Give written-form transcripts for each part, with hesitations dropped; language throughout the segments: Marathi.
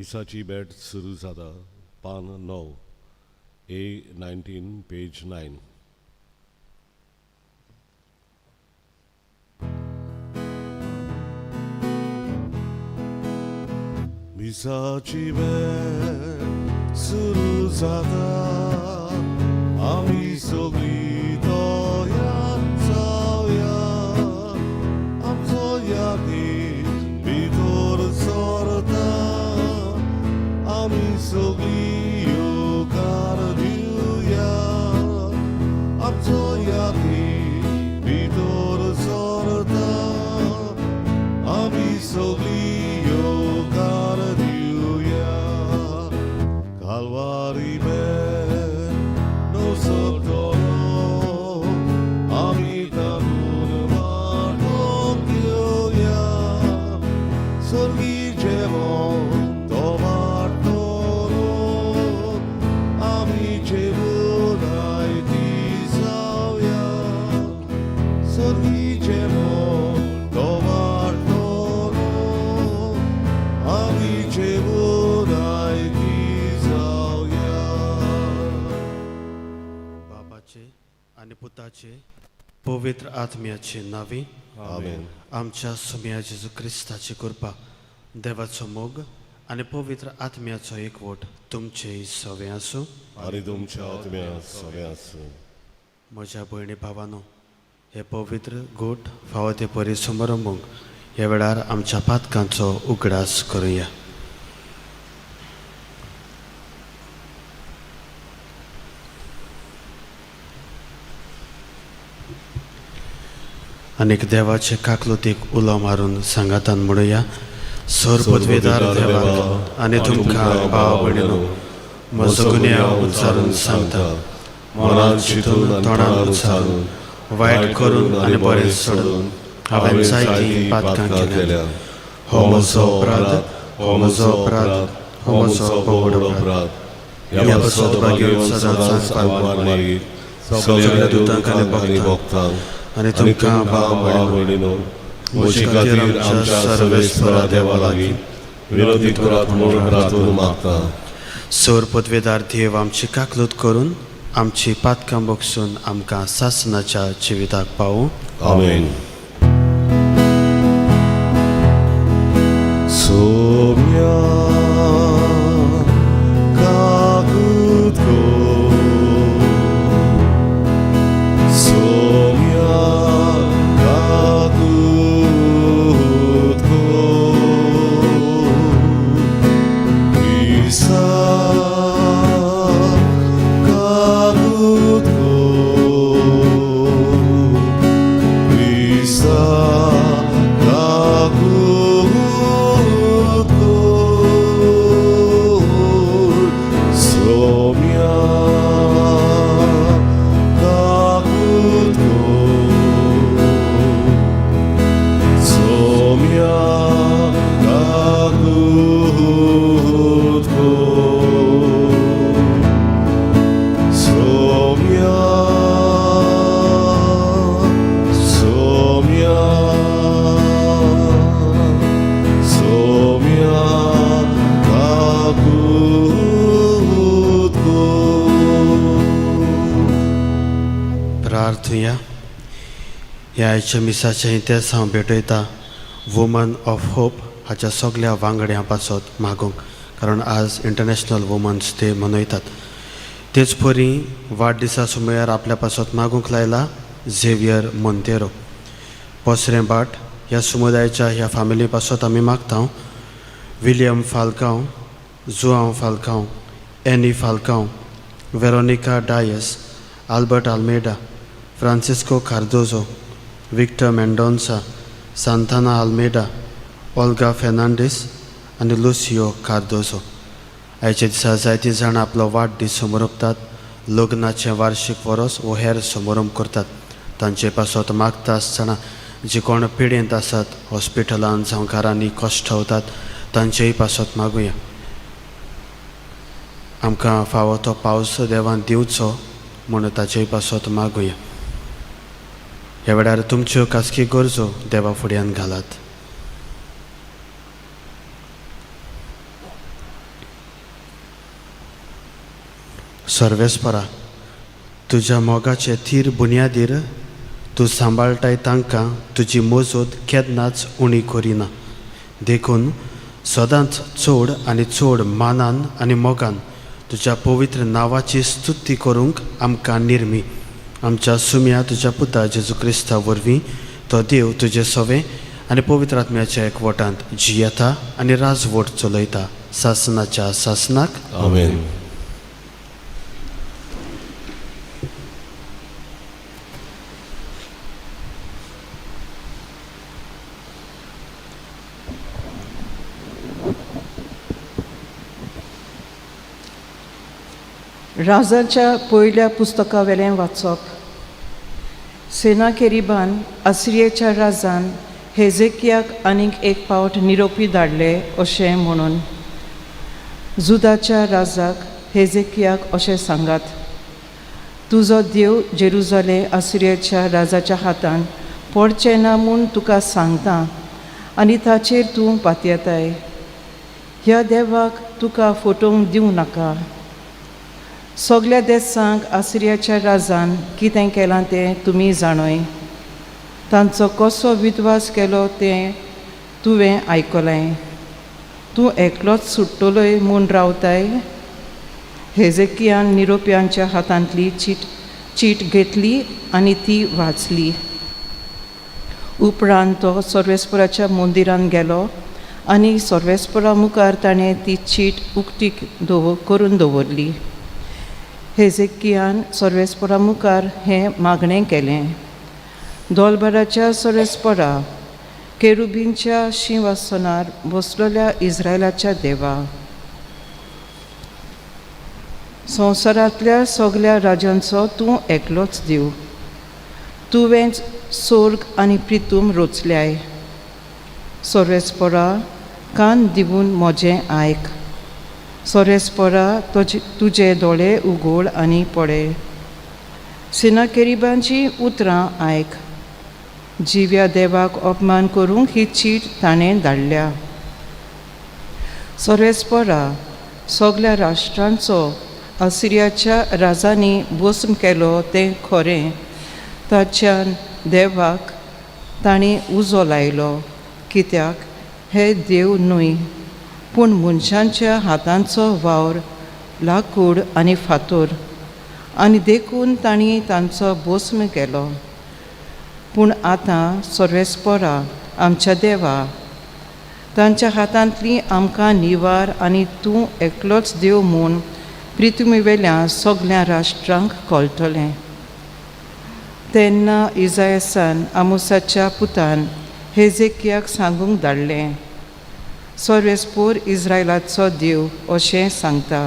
दिसाची बॅट सुरू जाता पान 9 A19 पेज 9. दिसाची बॅट सुरू जाता आमी सगळी तयार जावया आमचो यादी भितर सरता आमी सगळी योकार दिवया आमचो यादी भितर सरता आमी सगळी योकार दिवया Calvary bed no sotoro आमी तातून वांटून घेवया सर्गी जेवण तो वाटतलो आमी जेवून आयती जावया सर्गी जेवण तो वाटतलो आमी जेवून आयती जावया. बापाचे आणि पुताचे पवित्र आत्म्याचे नावी आमेन. आमच्या सुम्या जेजू क्रिस्ताची कृपा देवाचो मोग आणि पवित्र आत्म्याचो एकवट तुमचे सवे आसूं आणि तुमच्या आत्म्या सगळ्या आसूं. म्हज्या भयणी भावानो हे पवित्र गोठ फावो ते परी समारंभाक ह्या वेळार आमच्या पातकांचो उगडास करुया. अनेक देवाचे काकलुतीक उलो मारून सांगातान म्हणुया सोर पदवेदार देवाक आनी तुमकां भाव भयणीनो म्हजो गुन्यांव उच्चारून सांगता मनान चिंतून तोंडान उच्चारून वायट करून आनी बरें सोडून हांवें जायतीं पातकां केल्या. हो म्हजो अपराध हो म्हजो अपराध हो म्हजो व्हड अपराध. ह्या सद्भाग्य सदांच मागीर सगळ्या दुतांक आनी भक्तांक आनी तुमकां भाव भयणीनो म्हजे खातीर आमच्या सर्वेस्परा देवा लागीं विनोदी करात म्हूण रातून मागता. सोर पदवेदार देव आमची काकलूत करून आमची पातकां बगसून आमकां सासणाच्या जिविताक पावूं. आमेन. सोम्या काकूत को सोम्या काकूत को ईसा काकूत को ईसा काकूत सोम्या काकूत सोम्या काकूत सोम्या सोम्या सोम्या काकूत प्रार्थुया. ह्या आयच्या मिसाच्या इतिहास हांव भेटयता वुमन ऑफ होप हाच्या सगळ्या वांगड्यां पासत मागूंक, कारण आज इंटरनॅशनल वुमन्स डे मनयतात. तेच परी वाडदिसा सुमयार आपल्या पासत मागूंक लायला झेवियर मोंतेरो. पोसरे बाट ह्या समुदायाच्या ह्या फॅमिली पासत आमी मागता विलियम फाल्कांव, जुआंव फाल्कांव, एनी फाल्कांव, वेरोनिका डायस, आल्बर्ट आल्मेडा, फ्रांसिस्को कार्दोजो, विक्टर मेंडोन्सा, सांताना आल्मेडा, ओल्गा फेर्नांडीस आनी लुसियो कार्दोजो. आयच्या दिसा जायतीं जाणां आपलो वाडदीस समोरपतात, लग्नाचें वार्षिक वरोस वो हेर समारंभ करतात. तांचे पासत मागता आसतना जी कोण पिडेंत आसात, हॉस्पिटलांत जावं घरांनी कश्टवतात, तांचेय पासत मागुया. आमकां फावो तो पावस देवान दिवचो म्हणून ताचेय पासत मागुया. ह्या वेळार तुमच्यो खासगी गरजो देवा फुड्यान घालात. सर्वेस्परा, तुज्या मोगाचे थीर बुन्यादीर तूं सांबाळटाय तांकां तुजी मोजोत केन्नाच उणी करिना. देखून सदांच चड आनी चड मानान आनी मोगान तुज्या पवित्र नांवाची स्तुती करूंक आमकां निर्मी. आमच्या सुम्या तुज्या पुता जेजू क्रिस्ता वरवीं तो देव तुजे सवे आनी पवित्र आत्म्याच्या एकवटांत जियेता आनी राजवट चलयता सासनाच्या सासनाक. आमेन. राजाच्या पयल्या पुस्तका वेलें वाचप. सेनाकेरीबान असिरियेच्या राजान हेजेकियाक आनीक एक फावट निरोपी धाडले अशें म्हणून. जुदाच्या राजाक हेजेकियाक अशें सांगात, तुजो देव जेरुजालेम असिरियेच्या राजाच्या हातान पडचें ना म्हूण तुका सांगता आनी ताचेर तूं पातयेताय. ह्या देवाक तुका फटोवंक दिवं नाका. सगल्या देसांक असिरियाच्या राजान कितें केलां तें तुमी जाणय. तांचो कसो विद्वास केलो तें तुवें आयकलें. तूं एकलोच सुट्टलोय म्हूण रावताय. हेजेकियान निरोप्यांच्या हातांतली चीट घेतली आनी ती वाचली. उपरांत तो सर्वेस्पराच्या मंदिरान गेलो आनी सर्वेस्परा मुखार ताणें ती चीट उक्ती करून दवरली. हेजेकियान सर्वेस्परा मुखार हें मागणें केलें, दोलबाराच्या सर्वेस्परा, केरुबींच्या सिंहासनार बसलेल्या इस्रायलाच्या देवा, संवसारांतल्या सगल्या राजांचो तूं एकलोच देव. तुवेंच स्वर्ग आनी पृथ्वी रचल्याय. सर्वेस्परा, कान दिवून म्हजें आयक. सर्वेस्परा, तुजे दोळे उगड आनी पळय. सेनाकेरीबांची उतरां आयक. जिव्या देवाक अपमान करूंक ही चीट ताणें धाडल्या. सर्वेस्परा, सगल्या राष्ट्रांचो असिरियाच्या राजांनी भस्म केलो तें खरें. ताच्यान देवाक तांणी उजो लायलो, कित्याक हे देव न्हय पूण मनशांच्या हातांचो वावर, लाकूड आनी फातर, आनी देखून तांणी तांचो भस्म केलो. पूण आतां सर्वेस्परा, आमच्या देवा, तांच्या हातांतली आमकां निवार आनी तूं एकलोच देव म्हूण पृथ्वी वेल्या सगल्या राष्ट्रांक कळटलें. तेन्ना इजायासान आमोसाच्या पुतान हेजेकियाक सांगूंक धाडलें, सर्वेस्पर इस्रायलाचो देव अशें सांगता,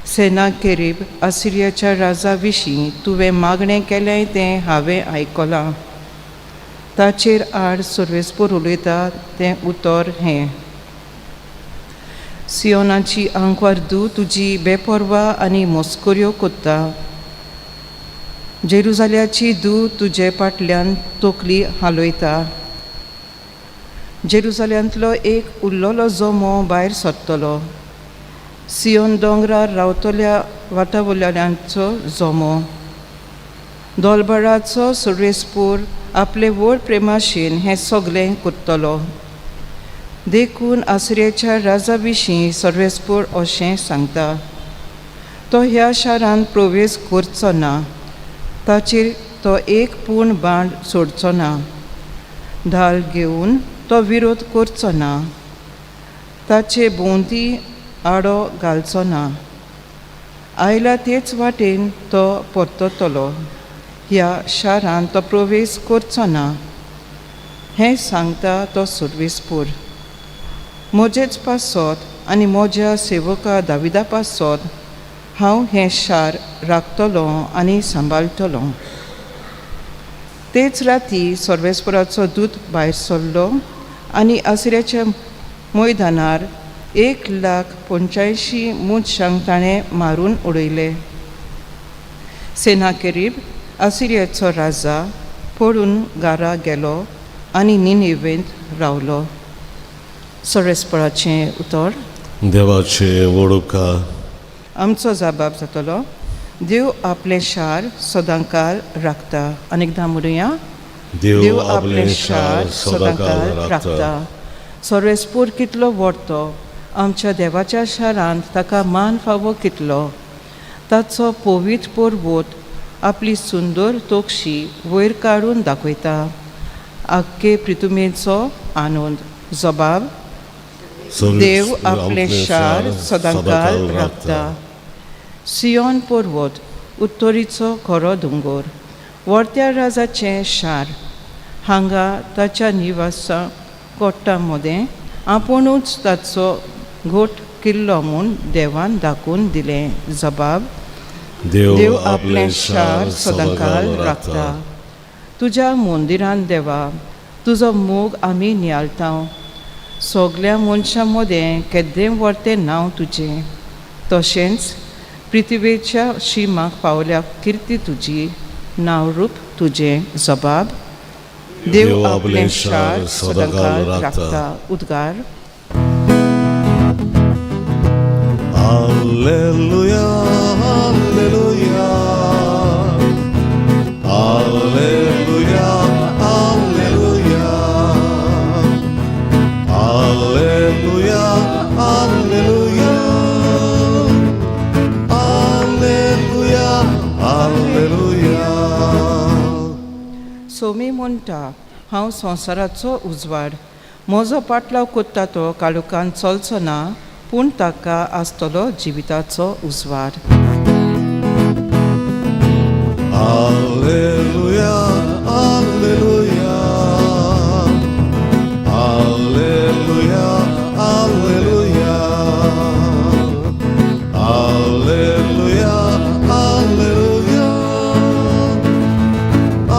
सेनाकेरीब असिरियाच्या राजा विशीं तुवें मागणें केलें तें हांवें आयकलां. ताचेर आड सर्वेस्पर उलयता तें उतर हें, सियोनाची आंकवार तुजी बेपरवा आनी मस्कऱ्यो कोत्ता. जेरुजाल्याची तुजे फाटल्यान तोकली हालयता. जेरुजाल्यांतलो एक उरलोलो जोमो भायर सरतलो. सियोन दोंगरार रावतल्या वाटावल्यांचो जोमो. दोलबाराचो सर्वेस्पर आपले व्हड प्रेमाशेन हें सगलें करतलो. देखून असिरियाच्या राजा विशीं सर्वेस्पर अशें सांगता, तो ह्या शारांत प्रवेश करचो ना. ताचेर तो एक पूण बाण सोडचो ना. ढाल घेवन तो विरोध करचो ना. ताचे भोंवती आडो घालचो ना. आयला तेच वाटेन तो परततलो. ह्या शारांत तो प्रवेश करचो ना. हें सांगता तो सर्वेस्पर. म्हजेच पासत आनी म्हज्या सेवका दाविदा पासत हांव हें शार राखतलों आनी सांबाळटलों. तेच राती सर्वेस्पराचो दूत भायर सरलो आनी असिरियाच्या मैदानार 1,85,000 मनशांक ताणें मारून उडयले. सेनाकेरीब असिरियाचो राजा पळून घरा गेलो आनी निनेवेंत रावलो. सर्वेस्पराचें उतर. देवाचे वडुका. आमचो जबाब जातलो, देव आपले शार सदांकाळ राखता. अनेकदां म्हणुया, देव आपले शार सदांकाळ राखता. सर्वेस्पूर कितलो व्हडतो, आमच्या देवाच्या शारांत ताका मान फावो कितलो. ताचो पवित्र पर्वत आपली सुंदर तोकशी वयर काडून दाखयता. आख्खे पृथ्वीचो आनंद. जबाब, देव आपले शार सदांकाळ राखता. सियोन पर्वत उत्तरीचो खरो दोंगर, व्हडत्या राजाचें शार. हांगा ताच्या निवासा कोट्टा मदें आपुणूच ताचो घोट किल्लो म्हूण देवान दाखोवन दिलें. जबाब, देव आपले शार सदांकाळ राखता. तुज्या मंदिरांत देवा, तुजो मोग आमी नियाळटाव. सगल्या मनशां मदें केद्दें व्हडतें नांव तुजें. तशेंच पृथ्वीच्या शिमाक पावल्या किर्ती तुजी, नांवरूप तुजें. जबाब, देव आपले शार सदांकाळ राखता. उद्गार. Alleluia, alleluia. Alleluia, alleluia. Alleluia, alleluia. Alleluia, alleluia. Somi म्हणटा, हांव संवसाराचो उजवाड. म्हजो पाटलाव कोत्ता तो काळुकान चलचो ना, पूण ताका आसतलो जिविताचो उजवाड. Alleluia, alleluia. Alleluia, alleluia. Alleluia, alleluia.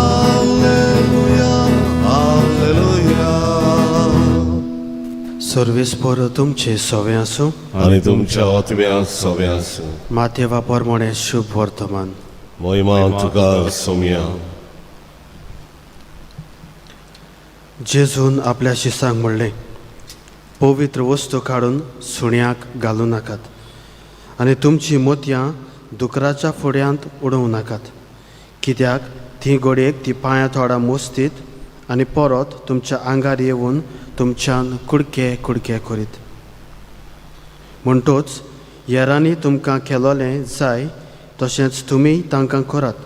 Alleluia, alleluia. सर्वेस्पर तुमचे सवे आसूं. आनी तुमच्या आत्म्या सवे आसूं. माथेवा प्रमाणे शुभ वर्तमान. महिमा तुका सोम्या. जेजून आपल्या शिसांक म्हणलें, पवित्र वस्तू काडून सुण्याक घालूं नाकात आनी तुमची मोतयां दुकराच्या फुड्यांत उडोवं नाकात, कित्याक ती घडयेक ती पांयां थोडा मोस्तीत आनी परत तुमच्या आंगार येवन तुमच्यान कुडके कुडके करीत. म्हणटूच हेरांनी तुमकां केलोलें जाय तशेंच तुमी तांकां करात.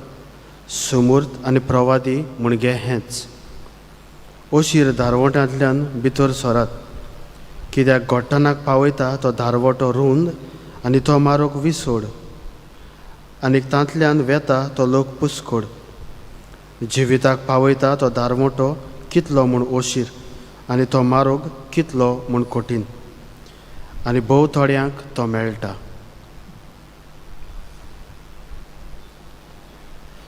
समूर्त आनी प्रवादी म्हणगे हेंच. ओशीर धारवटांतल्यान भितर सरात, कित्याक गोट्टानाक पावयता तो धारवटो रुंद आनी तो मारोग विसोड, आनी तांतल्यान वेता तो लोक पुस्कोड. जिविताक पावयता तो धारवटो कितलो म्हूण ओशीर आनी तो मारोग कितलो म्हूण कठीण, आनी भोव थोड्यांक तो मेळटा.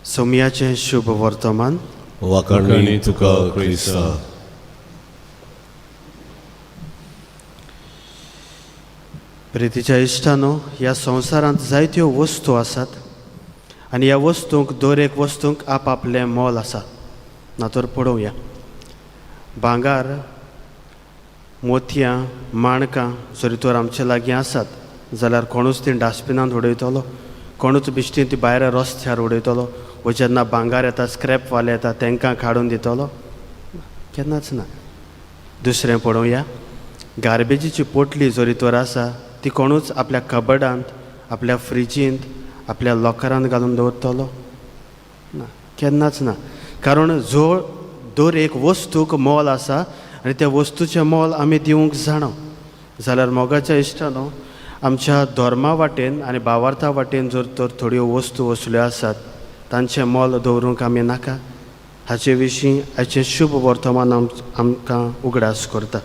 सोमयाचें शुभ वर्तमान. वाकणणी तुका क्रिस्ता. प्रितीच्या इश्टानो, ह्या संवसारांत जायत्यो वस्तू आसात आनी ह्या वस्तूंक दर एक वस्तूंक आपआपलें मोल आसा. ना तर पळोवया, भांगार, मोतयां, माणकां जरी तर आमचे लागीं आसात जाल्यार कोणूच ती डस्टबिनांत उडयतलो, कोणूच बिश्टी ती भायर रस्त्यार उडयतलो, वा जेन्ना भांगार येता, स्क्रॅप वाले येता तांकां काडून दितलो? केन्नाच ना. दुसरें पळोवया, गार्बेजीची पोटली जरी तर आसा ती कोणूच आपल्या कबडांत, आपल्या फ्रिजींत, आपल्या लॉकरांत घालून दवरतलो? ना, केन्नाच ना. कारण जो दर एक वस्तूक मोल आसा आनी त्या वस्तूचें मोल आमी दिवंक जाणो जाल्यार मोगाच्या इश्टानो, आमच्या धर्मा वाटेन आनी भावार्था वाटेन जर तर थोड्यो वस्तू असल्यो आसात तांचें मोल दवरूंक आमी नाका. हाचे विशीं हाचें शुभ वर्तमान आमकां उगडास करता.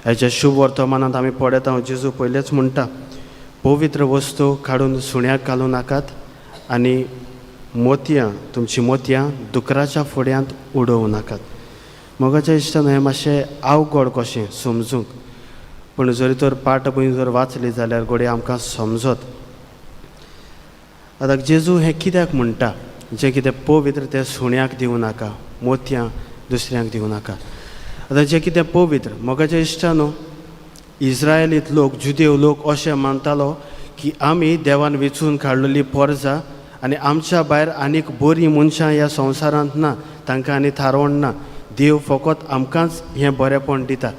हाच्या शुभ वर्तमानांत आमी पळयता, जेजू पयलेच म्हणटा, पवित्र वस्तू काडून सुण्याक घालूं नाकात आनी मोतयां, तुमची मोतयां दुकराच्या फुड्यांत उडोवं नाकात. मोगाच्या इश्टान हें मातशें अवघड कशें समजूंक, पूण जरी तर पाठभूंय जर वाचली जाल्यार घडये आमकां समजत. आतां जेजू हें कित्याक म्हणटा, जें कितें पवित्र तें सुण्याक दिवं नाका, मोतयां दुसऱ्यांक दिवं नाका. आतां जें कितें पवित्र, मोगाच्या इश्टानो, इस्रायलीत लोक, जुदेव लोक अशें मानतालो की आमी देवान वेचून काडलेली पोरजां आनी आमच्या भायर आनीक बरीं मनशां ह्या संवसारांत ना, तांकां आनी थारोवण ना. देव फकत आमकांच हें बरेंपण दिता.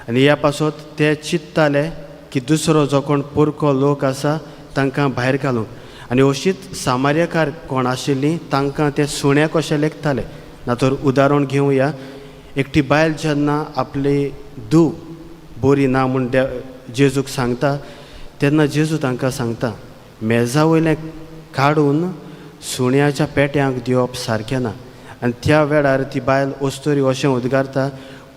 आनी ह्या पासत ते चिंत्ताले की दुसरो जो कोण पुरको लोक आसा तांकां भायर घालूंक. आनी अशीच सामार्यकार कोण आशिल्लीं तांकां ते सुण्या कशें लेखताले. ना तर उदाहरण घेवया, एकटी बायल जेन्ना आपली धूव बरी ना म्हूण जेजूक सांगता तेन्ना जेजू तांकां सांगता मेजा वयलें काडून सुण्याच्या पेट्यांक दिवप सारकें ना. आनी त्या वेळार ती बायल वस्तोरी अशें उद्गारता,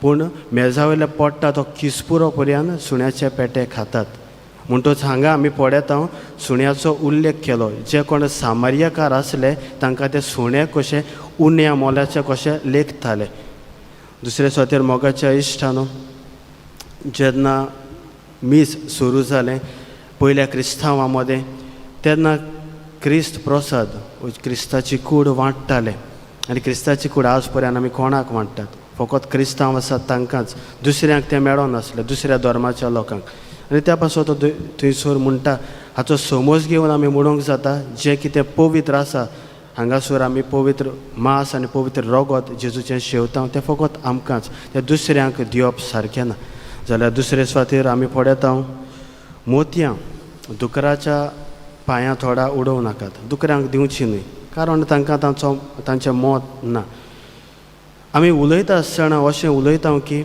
पूण मेजा वयले पडटा तो किसपुरो पर्यंत सुण्याचे पेटे खातात. म्हणटच हांगा आमी पळयता सुण्याचो उल्लेख केलो. जे कोण सामार्यकार आसले तांकां ते सुणे कशे उण्या मोलाचे कशे लेखताले. दुसरे सुवातेर मोगाच्या इश्टानो, जेन्ना मीस सुरू जालें पयल्या क्रिस्तांवां मदें, तेन्ना क्रिस्त प्रसाद क्रिस्ताची कूड वांट्टाले. आनी क्रिस्ताची कूड आज पर्यंत आमी कोणाक वांट्टात? फकत क्रिस्तांव आसात तांकांच. दुसऱ्यांक तें मेळनासलें, दुसऱ्या धर्माच्या लोकांक. आनी त्या पासून तो थंयसर म्हणटा हाचो समज घेवन आमी म्हणूंक जाता जें कितें पवित्र आसा. हांगासर आमी पवित्र मास आनी पवित्र रगत जेजूचें शेवता तें फकत आमकांच, तें दुसऱ्यांक दिवप सारकें ना. जाल्यार दुसरे सुवातेर आमी पळयता मोतयां दुकराच्या पांयां थोडा उडोवं नाकात, दुकऱ्यांक दिवची न्हय, कारण तांकां तांचें मोत ना. आमी उलयता आसतना अशें उलयता की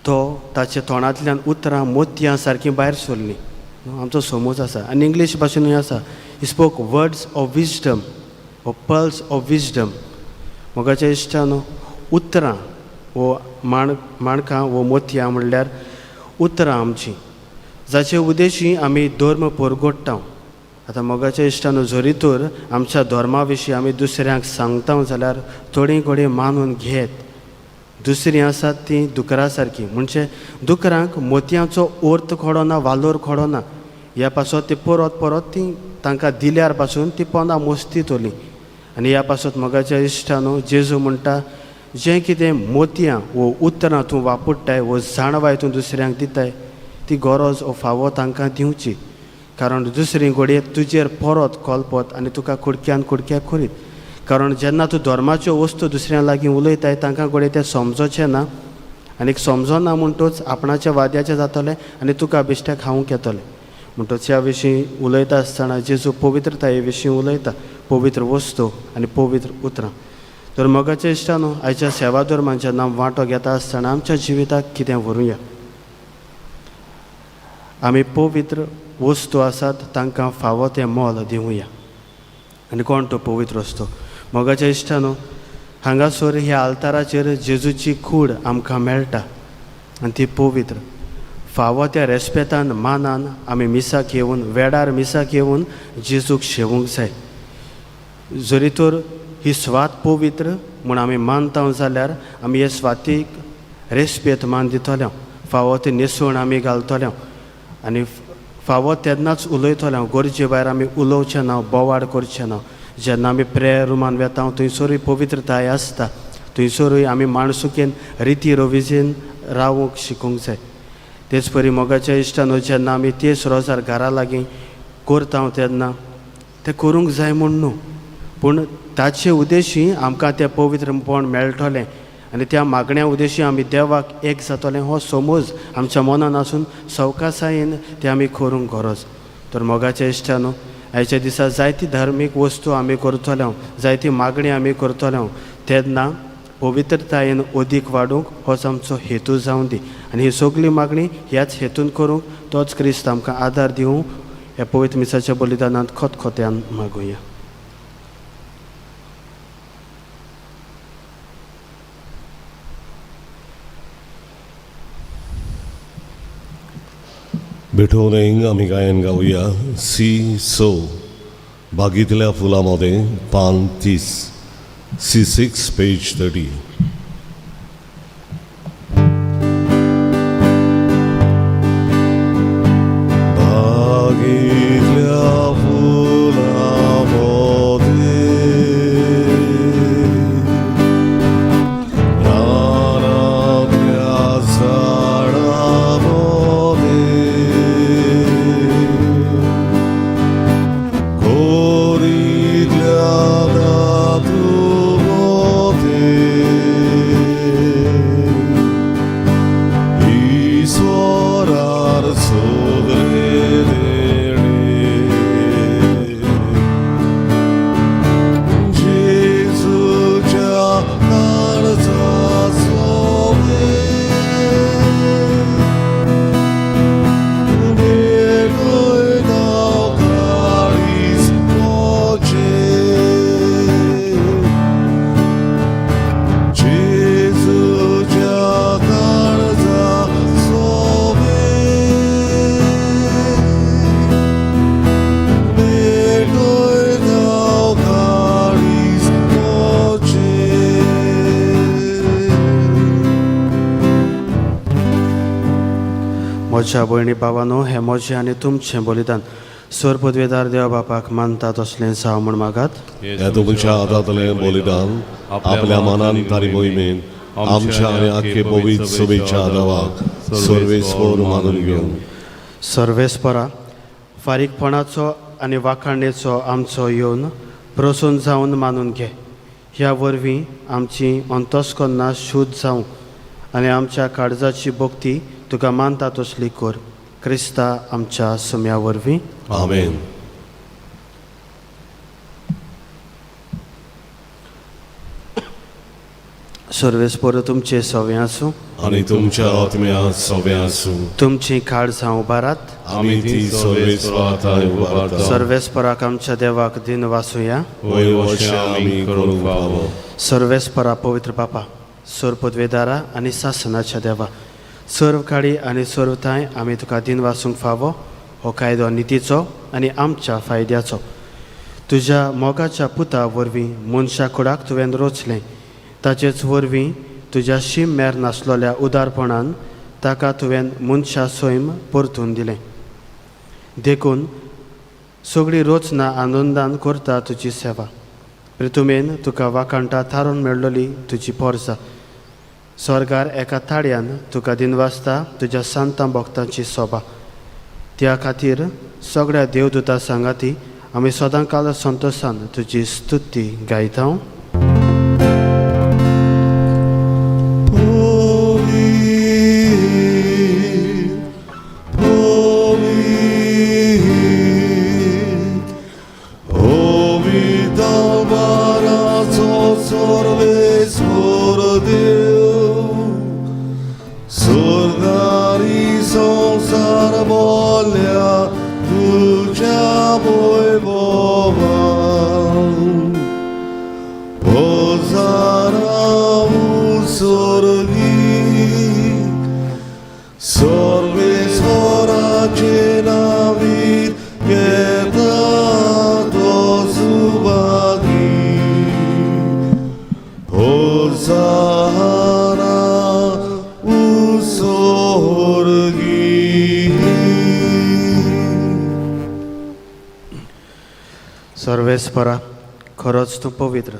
तो ताच्या तोंडांतल्यान उतरां मोतयां सारकीं भायर सरलीं. आमचो समज आसा. आनी इंग्लीश भाशेनूय आसा, he spoke words of wisdom वो पल्स ऑफ विजडम. मोगाच्या इश्टान उतरां वो माणकां वो मोतयां म्हणल्यार उतरां आमचीं, जाचे उद्देशी आमी धर्म परगट्टा. आतां मोगाच्या इश्टान जरी तर आमच्या धर्मा विशीं आमी दुसऱ्यांक सांगता जाल्यार थोडीं घोडी मानून घेत. दुसरीं आसात तीं दुकरां सारकीं. म्हणजे दुकरांक मोतयांचो अर्थ कळो ना, वालोर कळो ना. ह्या पासत ती परत परत ती तांकां दिल्यार पासून ती पोंदां मस्ती तोली. आनी ह्या पासत मोगाच्या इश्टान जेजू म्हणटा जें कितें मोतयां वो उतरां तूं वापरताय वो जाणवाय तूं दुसऱ्यांक दिताय ती गरज वो फावो तांकां दिवची. कारण दुसरी घोडये तुजेर परत कॉलपत आनी तुका कुडक्यान कुडक्या करीत. कारण जेन्ना तूं धर्माच्यो वस्तू दुसऱ्यां लागीं उलयताय तांकां घोडये तें समजोचें ना. आनीक समजोना म्हणटच आपणाच्या वाद्याचें जातलें आनी तुका बेश्टें खावंक येतलें. म्हणटच ह्या विशीं उलयता आसतना जेजू पवित्रताये विशीं उलयता, पवित्र वस्तू आनी पवित्र उतरां. तर मोगाच्या इश्टानो, आयच्या सेवा धर्मांचें नांव वांटो घेता आसतना आमच्या जिविताक कितें व्हरूया. आमी पवित्र वस्तू आसात तांकां फावो तें मोल दिवया. आनी कोण तो पवित्र वस्तू? मोगाच्या इश्टानो, हांगासर ह्या आल्ताराचेर जेजूची कूड आमकां मेळटा आनी ती पवित्र. फावो त्या रेस्पेतान मानान आमी मिसाक येवन, वेडार मिसाक येवन जेजूक शेवूंक जाय. जरी तर ही स्वात पवित्र म्हूण आमी मानता जाल्यार आमी हे स्वातीक रेस्पेत मान दितले. फावो ते न्हेसोवन आमी घालतले आनी फावो तेन्नाच उलयतले. गरजे भायर आमी उलोवचें ना, बोवाड करचें ना. जेन्ना आमी प्रेयर रुमान वेता थंयसरूय पवित्रताय आसता. थंयसरूय आमी माणसुकेन रिती रविजेन रावूंक शिकूंक जाय. तेच परी मोगाच्या इश्टान जेन्ना आमी तेच रोजार घरा लागीं करता तेन्ना तें करूंक जाय म्हूण न्हू, पूण ताचे उद्देशी आमकां तें पवित्रपण मेळटलें आनी त्या मागण्या उद्देशी आमी देवाक एक जातलें हो समज आमच्या मनान आसून सवकासायेन तें आमी करूंक गरज. तर मोगाच्या इश्टानो, आयच्या दिसा जायती धार्मीक वस्तू आमी करतले, जायती मागणी आमी करतले, तेन्ना पवित्रतायेन अदीक वाडूंक होच आमचो हेतू जावं दी. आनी ही सगळी मागणी ह्याच हेतून करूंक तोच क्रिस्त आमकां आदार दिवं. ह्या पवित्र मिसाच्या बलिदानांत खतखत्यान मागुया. बिठोरेंग आमी गायन गाऊया सी सो. बागीतल्या फुलामध्ये पान 30, C6 पेज 30. म्हज्या भयणी भावानो, हें म्हजें आनी तुमचें बलिदान स्वर पदवेदार देवा बापाक मानता तसलें जावं म्हूण मागात. हे तुमच्या हातांतलें बलिदान आपल्या मनान तारी मोहिमेन आमच्या आनी आख्खे पवित्र सभेच्या देवाक सर्वेस्वर मानून घेवन सर्वेस्परा फारीकपणाचो आनी वाखाणणेचो आमचो येवन प्रसून जावन मानून घे. ह्या वरवीं आमची अंतस्करणां शुद्ध जावं आनी आमच्या काळजाची भक्ती तुका मानता तसली कर. क्रिस्ता आमच्या सुम्या वरवीं. आमेन. सर्वेस्पर तुमचे सवे आसूं आनी तुमच्या आत्म्या सवे आसूं. तुमची काळजां उबारात. आमी ती सर्वेस्वरांत उबारता. सर्वेस्पराक आमच्या देवाक दिन वासुया. वयर अशें आमी करूंक फावो. सर्वेस्परा पवित्र बापा, सर्व पदवेदारा आनी सासनाच्या देवा, सर्व काळी आनी सर्वताय आमी तुका दिन वासूंक फावो. हो कायदो नितीचो आनी आमच्या फायद्याचो. तुज्या मोगाच्या पुता वरवीं मनशा कुडाक तुवें रचलें. ताचेच वरवीं तुज्या शीम मेर नासलोल्या उदारपणान ताका तुवें मनशा सैम परतून दिलें. देखून सगळीं रोचना आनंदान करता तुजी सेवा. प्रितुमेन तुका वाकाणटा थारोवन मेळ्ळली तुजी पोरसां. स्वर्गार एका ताळ्यान तुका दिनवासता तुज्या सांतां भक्तांची सोबा. त्या खातीर सगळ्या देवदूतां सांगाती आमी सदांकाल संतोशान तुजी स्तुती गायता. सर्वेस्परा, खरोच तूं पवित्र.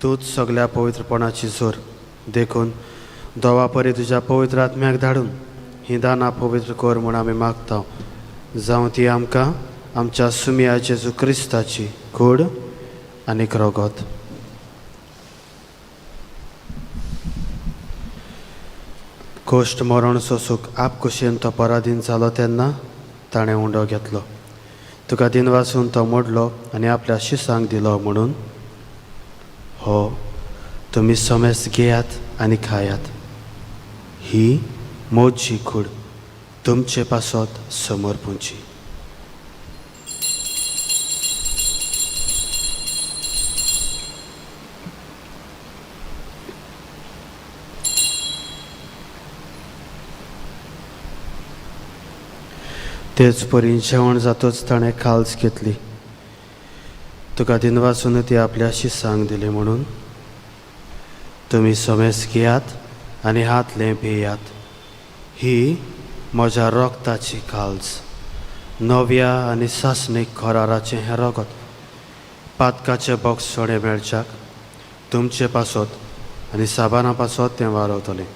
तूंच सगळ्या पवित्रपणाची जोर. देखून दोवा परी तुज्या पवित्र आत्म्याक धाडून ही दानां पवित्र कर म्हूण आमी मागता. जावं ती आमकां आमच्या सुम्या जेजू क्रिस्ताची कूड आनी रगत. कोश्ट मरण सोसूंक आपकुशेन तो पराधीन जालो तेन्ना ताणें उंडो घेतलो. तुका दिन वासून तो मोडलो आनी आपल्या शिसांक दिलो म्हणून हो तुमी समेस घेयात आनी खायात. ही मोजी कूड तुमचे पासत समर्पूंची. तेच परी जेवण जातोच ताणें खालस घेतली. तुका दिन वासून ती आपल्या शिसांक दिली म्हणून तुमी समेस घेयात आनी हातलें पियात. ही म्हज्या रोगताची काल्स, नव्या आनी सासणीक खोराराचें हें रगत. पातकाचे बॉक्स सोडे मेळच्याक तुमचे पासत आनी साबाना पासत तें वारवतलें.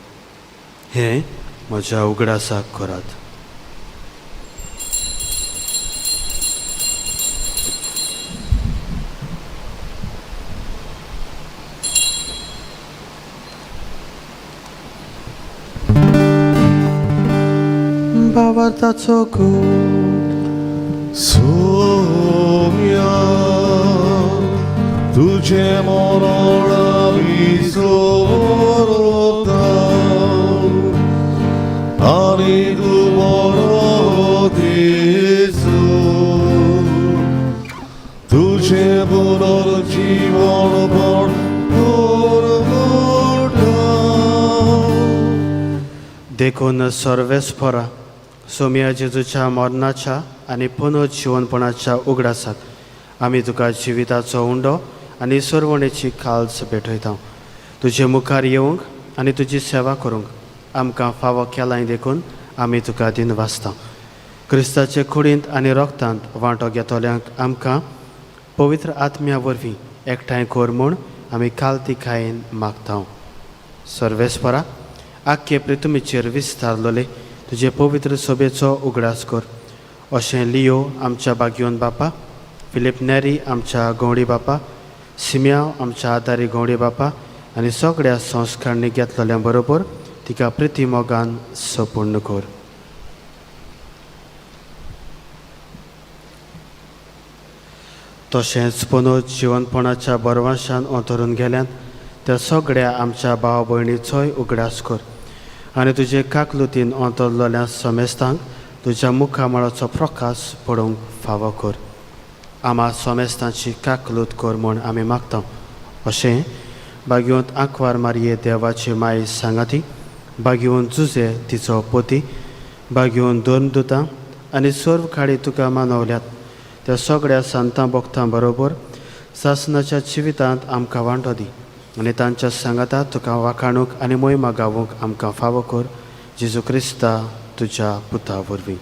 हें म्हज्या उगडासाक करात. भावार्थाचो कूड सोम्या तुझे मरण आमी सोरता आनी तूं बरो देसू तुझे पुनर्जीवन पण देखून सर्वेस्परा सोम्या जेजूच्या मरणाच्या आनी पुनर्जीवनपणाच्या उगडासाक आमी तुका जिविताचो उंडो आनी सरवणेची काल्स भेटयता. तुजे मुखार येवंक आनी तुजी सेवा करूंक आमकां फावो केलाय देखून आमी तुका दिन वाचता. क्रिस्ताचे कुडींत आनी रोगतांत वांटो घेतोल्यांक आमकां पवित्र आत्म्या वरवीं एकठांय कोर म्हूण आमी कालतिकायेन मागता. सर्वेस्परा आख्खे पृथ्वीचेर विस्तारलोले तुजे पवित्र सोबेचो उगडास कर. अशें लियो आमच्या बागयोन बापा, फिलिप नेरी आमच्या गवडी बापा, सिम्याव आमच्या आदारी गवडी बापा आनी सगळ्या संस्कारणी घेतलेल्या बरोबर तिका प्रिती मोगान सपूर्ण कर. तशेंच पुनोद जिवनपणाच्या बरवाशान अंतरून गेल्यान त्या सगळ्या आमच्या भाव भयणीचोय उगडास कर. आनी तुजे काकलुतीन अंतरलोल्या समेस्तांक तुज्या मुखामळाचो प्रकाश पडोवंक फावो कर. आम्हा समेस्तांची काकलूत कर म्हूण आमी मागता. अशें बागयोंत आंकवार मारये देवाची माय सांगाती, बागयोन जुजे तिचो पोती, बागयोन दोन दुतां आनी सर्व खाडी तुका मानवल्यात त्या सगळ्या संतां भक्तां बरोबर सासणाच्या जिवितांत आमकां वांटो दी आनी तांच्या सांगाता तुका वाखाणूक आनी मोहिमा गावूंक आमकां फावो कर. जेजू क्रिस्ता तुज्या पुता वरवीं.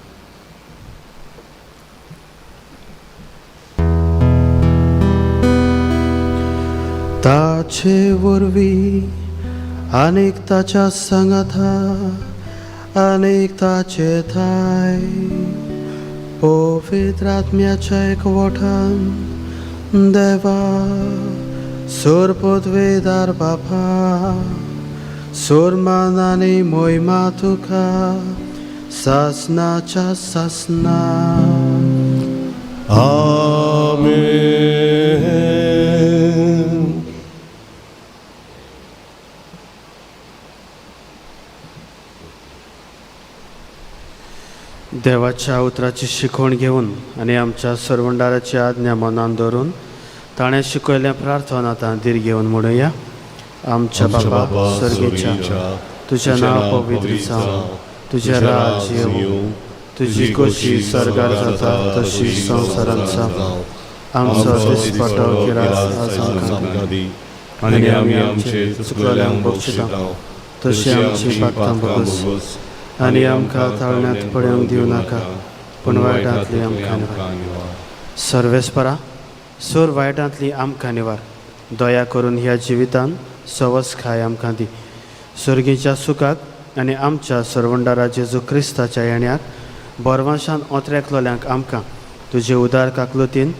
ताचे वरवीं आनीक ताच्या सांगाता आनीक ताचे थाय पवित्र आत्म्याच्या एकवटान देवा सोर पदवेदार बापा सोर मान आनी मोहिमा तुका सासनाच्या सासना. आमेन. देवाच्या उतराची शिकवण घेवन आनी आमच्या सर्वंडाराची आज्ञा मनान दवरून ताणें शिकयल्या प्रार्थना आतां धीर घेवन म्हणुया. आमच्या बाबा सर्गेच्या तुजें नांव पवित्र जावं, तुजें राज येवं, तुजी कशी सर्गार जाता तशी संवसारांत जावं. आमचो दिसपटो गिरास आज आमकां दी आनी आमी आमचे चुकलेल्यांक बक्षिता तशी आमची पातकां बगस आनी आमकां ताळण्यांत पडूंक दिवं नाका पूण वायटांतली आमकां निवार. सर्वेस्परा सोर वायटांतली आमकां निवार. दया करून ह्या जिवितांत सवस खाय आमकां दी. सर्गीच्या सुखाक आनी आमच्या सर्वंडारा जेजू क्रिस्ताच्या येण्याक बरवाशान ओतरेकलोल्यांक आमकां तुजे उदार काकलुतीन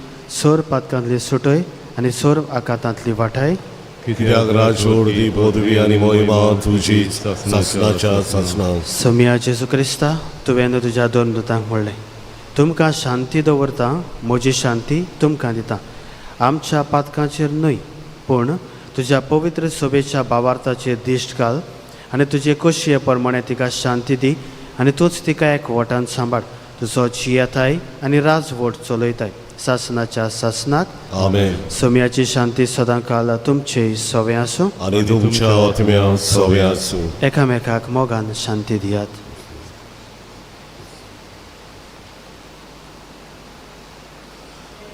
सोर पातकांतली सुटय आनी सोर आकांतांतली वाटाय. कित्याक राजोड दी पदवी आनी मोहिमा तुजीच सासणाच्या सासना. समिया जेजू क्रिस्ता तुवें तुज्या दोन दुतांक म्हणलें, तुमकां शांती दवरता, म्हजी शांती तुमकां दिता. आमच्या पातकांचेर न्हय पूण तुज्या पवित्र सोबेच्या भावार्थाचेर दिश्ट घाल आनी तुजे खोशये प्रमाणे तिका शांती दी आनी तूंच तिका एकवटान सांबाळ. तुजो जियेताय आनी राजवट चलयताय सासनाच्या सासनाक. आमेन. समियाची शांती सदां काल तुमचे सवे आसूं आनी तुमच्या आत्म्या सवे आसूं. एकामेकाक मोगान शांती दियात.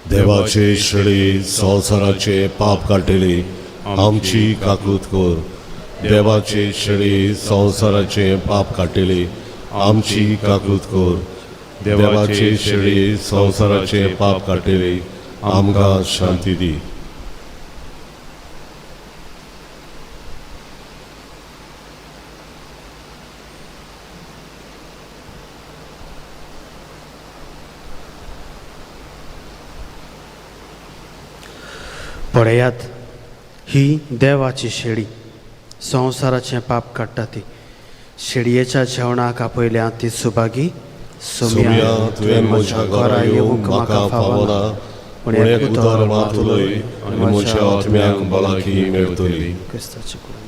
देवाचे शेळी संवसाराचे पाप काडटली आमची काकूत कर. देवाचे शेळी संवसाराचे पाप काडटली आमची काकूत कर. देवाचे शेळी संवसाराचे पाप काडटली आमकां शांती दी. पळयात ही देवाची शेळी संवसाराचें पाप काडटा ती. शेळयेच्या जेवणाक आपयल्या ती सुभागी. सोम्या तुवें म्हज्या घरा येवंक म्हाका फावना पूण एक उतर मारतलोय आनी म्हज्या आत्म्याक भलायकी मेळटली. क्रिस्ताची कुडींत.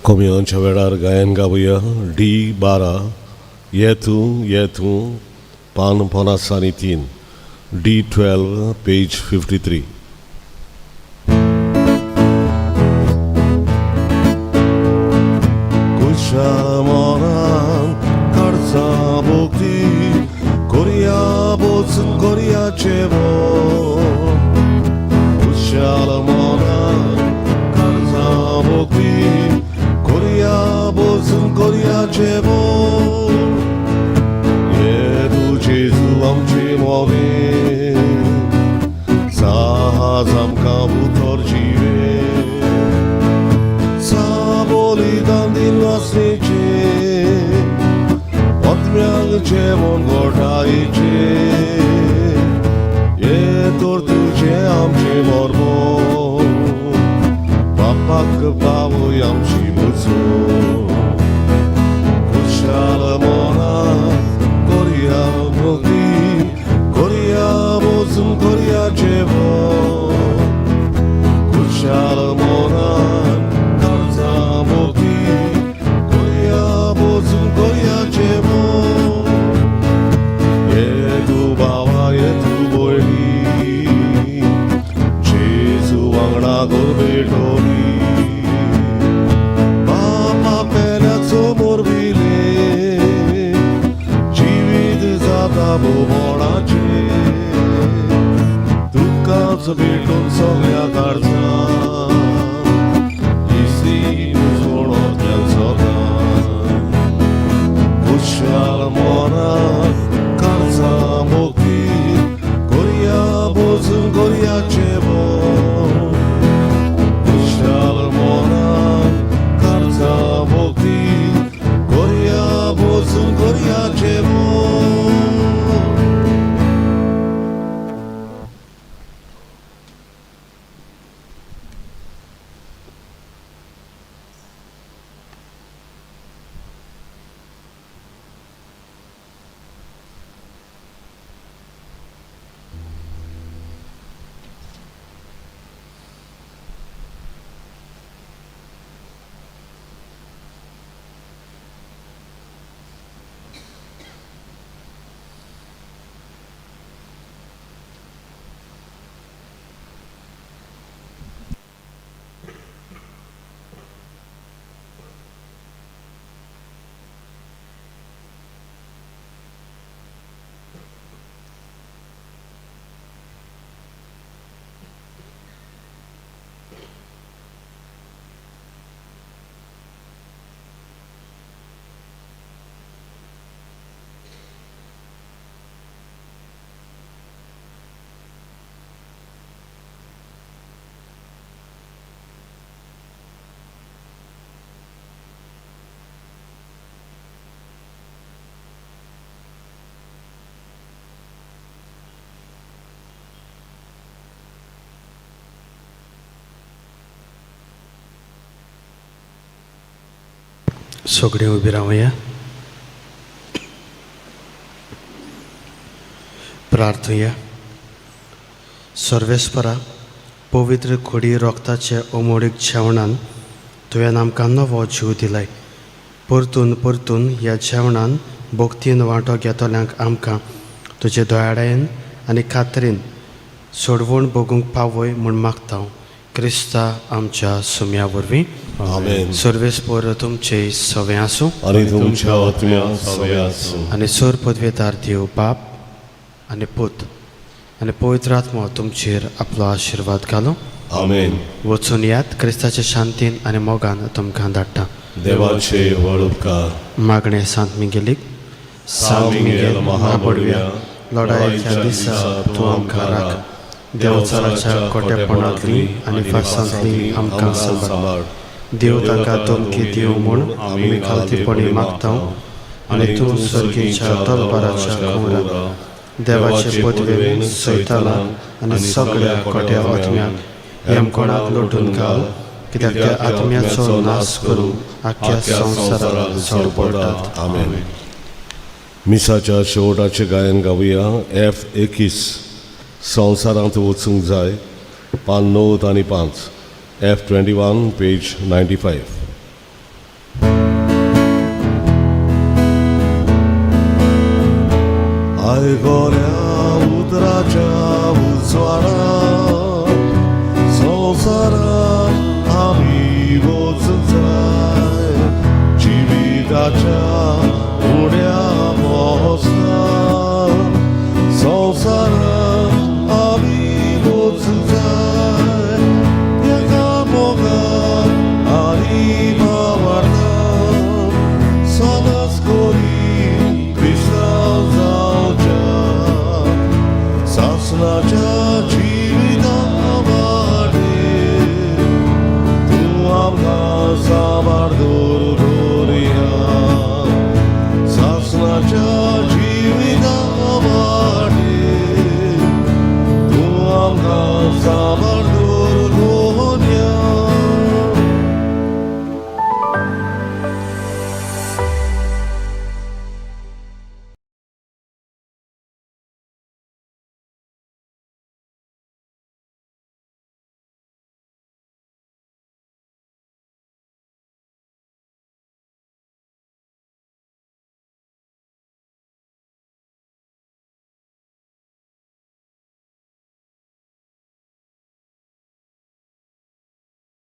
कोमियांच्या वेळार गायन गावया D12 येतू पान 53 D12 पेज 53. कुशामोरान कर्जा भोगती कोरिया बोचून कोरियाचे कुशाल मोरान कर्जा भोगती कोरिया बोचून कोरियाचे ये जेजू आमचे मोवे साहस आमकां उतर जिवे बलिदान दिलासनेचे आत्म्यांक जेवण घोटायचे ये तर तुझे आमचे मर्म बापाक पावय आमची मुजो कुशाल मोना कोरिया भोगती कोरिया बोचून कोरिया जेवण कुशाल मोना भेटून सगळ्या कारचा इसी सोडोत्यान सोदा कुशाल मोना कारचा मोगी कोरिया बोचून कोरियाचे कुशाल मोना कारचा मोगी कोरिया बोचून कोरियाचे सगळे उबी रावया. प्रार्थया. सर्वेस्परा पवित्र खोडी रोगताचे अमोडीक जेवणान तुवें आमकां नवो जीव दिलाय. परतून ह्या जेवणान भोगतीन वांटो घेतल्यांक आमकां तुजे दोयाडेन आनी खात्रीन सोडवण भोगूंक पावय म्हूण मागता. क्रिस्ता आमच्या सुम्या वरवीं. आमेन. सर्वेस्पर तुमचे सवे आसूं आनी तुमच्या आत्म्या सवे आसूं. आनी सर पदवेदार देव बाप आनी पूत आनी पवित्र आत्मा तुमचेर आपलो आशिर्वाद घालो. आमेन. वचून यात क्रिस्ताच्या शांतीन आनी मोगान तुमकां धाडटा. देवाचे व्हड उपकार. मागणे सांत मिगेलीक. सांत मिगेल महापडव्या लढायेच्या दिसा तूं आमकां राख. देवचाराच्या कोटेपणांतली आनी फासांतली आमकां सांबाळ. देव ताका धमकी दिवं म्हूण आमी खालतीपणी मागता. आनी तूं सर्गीच्या तलवाराच्या कुंडात देवाचे पदवेन सैतानाक आनी सगळ्या खोट्या आत्म्यांक हेमकोणाक लोटून घाल. कित्याक त्या आत्म्याचो नाश करून आख्या संवसाराक चड पडटात. आमेन. मिसाच्या शेवटाचे गायन गावया F21 संवसारांत वचूंक जाय पान 9 आनी 5 F21 पेज 95. 알거랴 우드라자 우스와라 소사라 아미고 쓴사이 지비다자 우랴 모사 소사라 아미고 쓴사이 내가 뭐가 아니마와라 사나스코리 Krishna Sasnaja